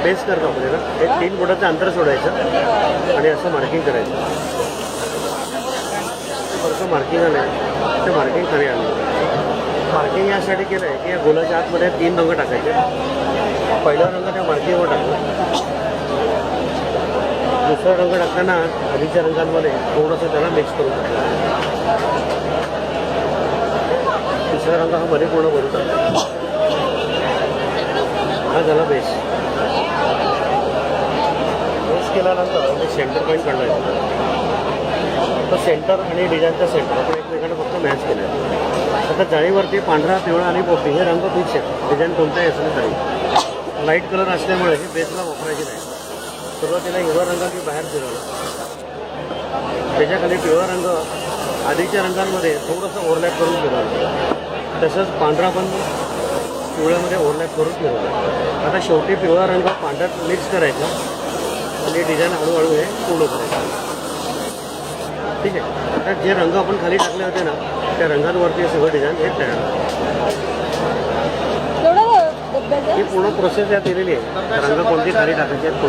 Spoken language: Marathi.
बेस करतो आपल्याला हे 3 बोटाचं अंतर सोडायचं आणि असं मार्किंग करायचं. बरं मार्किंग आलं ते मार्किंग खाली आलं. मार्किंग यासाठी केलं आहे की या गोलाच्या आतमध्ये 3 रंग टाकायचे. पहिला रंग त्या मार्किंगवर टाकला. दुसरा रंग टाकताना आधीच्या रंगांमध्ये थोडंसं त्याला मिक्स करून टाकलं. तिसरा रंग हा मध्ये पूर्ण भरून टाकला. हा झाला बेस. बेस केल्यानंतर मी सेंटर पॉईंट काढला. तर सेंटर आणि डिझाईनचा सेंटर आपण एकमेकांना फक्त मॅच केलं आहे. आता जाळीवरती पांढरा, पिवळा आणि पोपटी हे रंग फिक्स आहेत. डिझाईन कोणताही असलं तरी लाईट कलर असल्यामुळे हे बेसला वापरायचे नाही. सुरुवातीला हिरवा रंग मी बाहेर फिरवला. त्याच्याखाली पिवळा रंग आधीच्या रंगांमध्ये थोडंसं ओव्हरलॅप करून फिरवलं. तसंच पांढरा पण पिवळ्यामध्ये ओव्हरलॅप करून फिरवलं. आता शेवटी पिवळा रंग पांढऱ्यात मिक्स करायचा आणि डिझाईन हळूहळू हे पूर्ण करायचं. ठीक आहे. आता जे रंग आपण खाली टाकले होते ना त्या रंगांवरती सगळं डिझाईन हे तयार होतं. ही पूर्ण प्रोसेस यात दिलेली आहे. रंग कोणती खाली टाकायचे आहेत